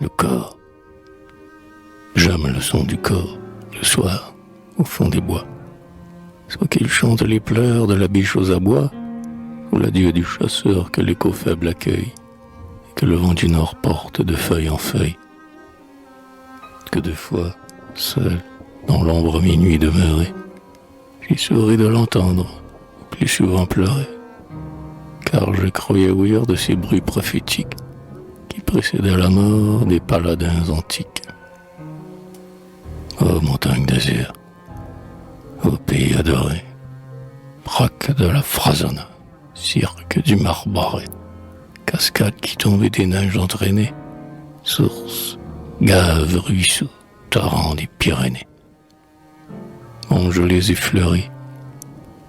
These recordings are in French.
le corps. J'aime le son du corps, le soir, au fond des bois. Soit qu'il chante les pleurs de la biche aux abois, ou l'adieu du chasseur que l'écho faible accueille, et que le vent du nord porte de feuille en feuille. Que de fois, seul, dans l'ombre minuit demeuré, j'y souris de l'entendre, plus souvent pleurer, car je croyais ouïr de ces bruits prophétiques qui précédaient la mort des paladins antiques. Ô montagne désert, ô pays adoré, braque de la Frasonna, cirque du Mar barré, cascade qui tombait des neiges entraînées, source, gave, ruisseau, torrent des Pyrénées. Mongelés et fleuris,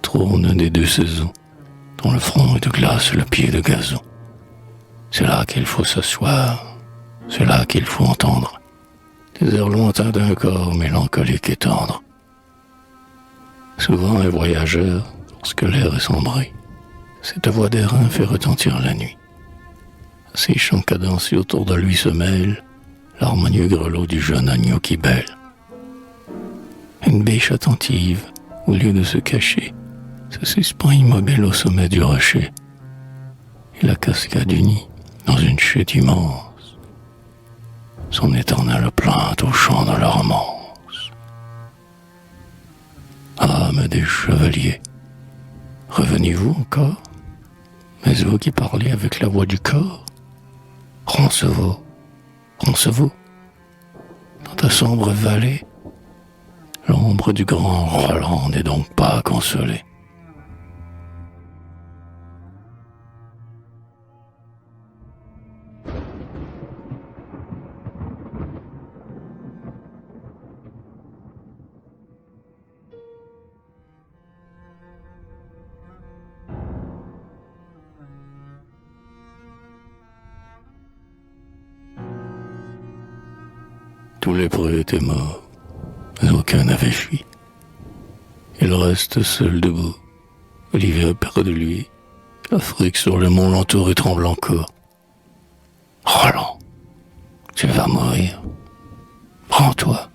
trône des deux saisons, dont le front est de glace, le pied de gazon. C'est là qu'il faut s'asseoir, c'est là qu'il faut entendre des airs lointains d'un corps mélancolique et tendre. Souvent un voyageur, lorsque l'air est sombré, cette voix d'airain fait retentir la nuit. Ces chants cadencés autour de lui se mêlent l'harmonieux grelot du jeune agneau qui bêle. Une biche attentive, au lieu de se cacher, se suspend immobile au sommet du rocher. Et la cascade unie dans une chute immense son éternelle plainte au chant de la romance. Âme des chevaliers, revenez-vous encore? Mais vous qui parlez avec la voix du corps, Roncevaux, Roncevaux, dans ta sombre vallée, l'ombre du grand Roland n'est donc pas consolée. Tous les preux étaient morts, mais aucun n'avait fui. Il reste seul debout, Olivier près de lui, l'Afrique sur le mont l'entoure et tremble encore. Roland, tu vas mourir. Prends-toi,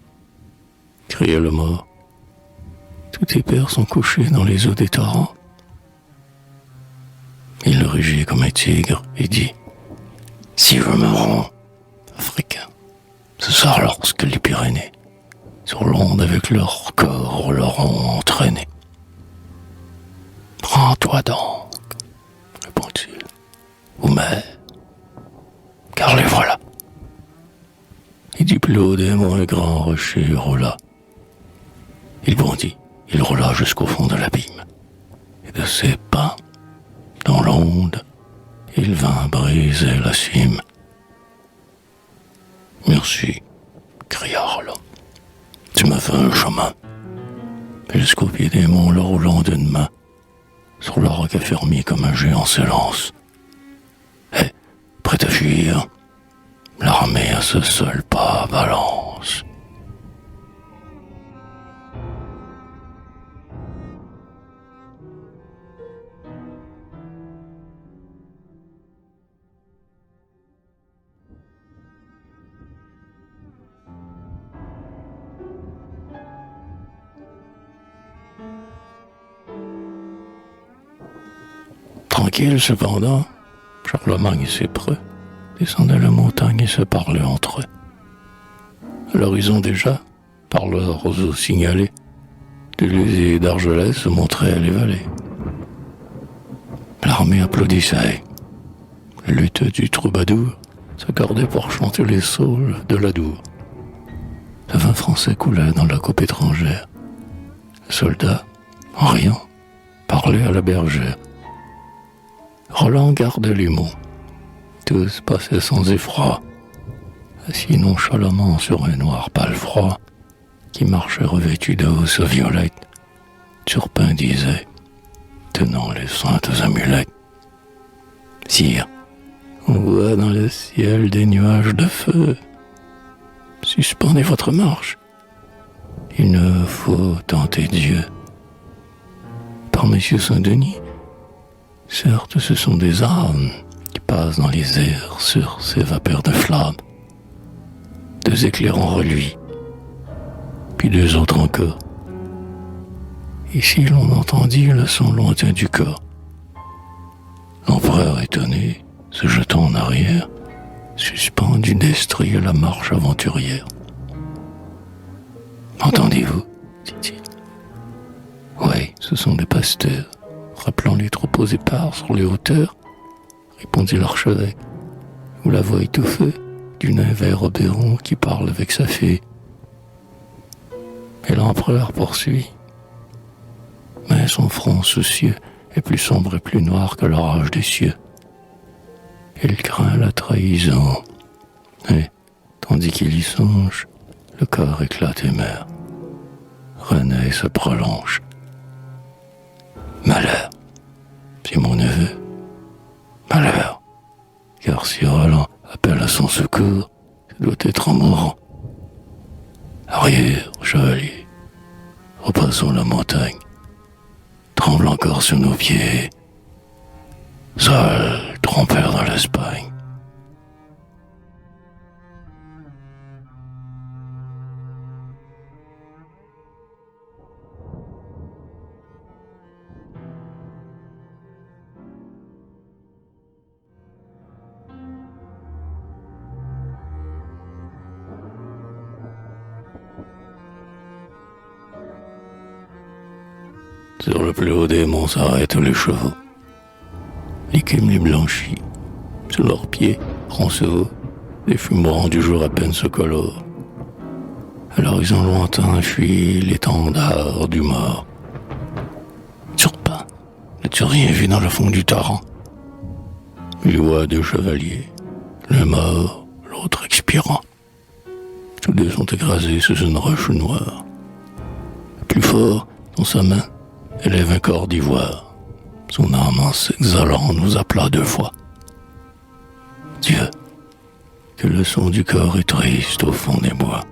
cria le mort. Tous tes pères sont couchés dans les eaux des torrents. Il rugit comme un tigre et dit: si je me rends, Africain, ce sera lorsque les Pyrénées, sur l'onde avec leur corps, l'auront entraîné. Prends-toi donc, répond-il, ou mais, car les voilà. Et du plus haut des monts, un grand rocher roula. Il bondit, il roula jusqu'au fond de l'abîme. Et de ses pas, dans l'onde, il vint briser la cime. Merci, cria Roland. Tu m'as fait un chemin. Jusqu'au pied des monts, le roulant d'une main, sur le roc affermi comme un géant s'élance. Et, prêt à fuir, l'armée à ce seul pas balance. Tranquille cependant, Charlemagne et ses preux descendaient la montagne et se parlaient entre eux. À l'horizon déjà, par leurs roseaux signalés, Toulouse et d'Argelès se montraient les vallées. L'armée applaudissait. La lutte du troubadour s'accordait pour chanter les saules de l'Adour. Le vin français coulait dans la coupe étrangère. Le soldat, en riant, parlait à la bergère. Roland gardait les mots. Tous passaient sans effroi, assis nonchalamment sur un noir pâle froid qui marchait revêtu de hausses violettes. Turpin disait, tenant les saintes amulettes: Sire, on voit dans le ciel des nuages de feu. Suspendez votre marche. Il ne faut tenter Dieu. Par Monsieur Saint-Denis, certes, ce sont des âmes qui passent dans les airs sur ces vapeurs de flammes. 2 éclairs en reluit, puis 2 autres encore. Ici, l'on entendit le son lointain du corps. L'empereur, étonné, se jetant en arrière, suspend du destrier la marche aventurière. « Entendez-vous » dit-il. « Oui, ce sont des pasteurs, rappelant les troupeaux épars sur les hauteurs, » répondit l'archevêque, ou la voix étouffée du nain vert Oberon qui parle avec sa fée. Et l'empereur poursuit. Mais son front soucieux est plus sombre et plus noir que l'orage des cieux. Il craint la trahison, et, tandis qu'il y songe, le corps éclate et meurt. Renaît et se prolonge. Malheur, c'est mon neveu. Malheur, car si Roland appelle à son secours, ce doit être en mourant. Arrière, chevalier, repassons la montagne. Tremble encore sur nos pieds. Seul trompeur dans l'Espagne. Sur le plus haut des monts s'arrêtent les chevaux. L'écume les blanchit. Sous leurs pieds, ronceaux, les fumerants du jour à peine se colorent. À l'horizon lointain fuit l'étendard du mort. Turpin, n'as-tu rien vu dans le fond du torrent? Il voit 2 chevaliers, l'un mort, l'autre expirant. Tous 2 sont écrasés sous une roche noire. Le plus fort, dans sa main, élève un corps d'ivoire. Son âme en s'exhalant nous appela 2 fois. Dieu, que le son du corps est triste au fond des bois.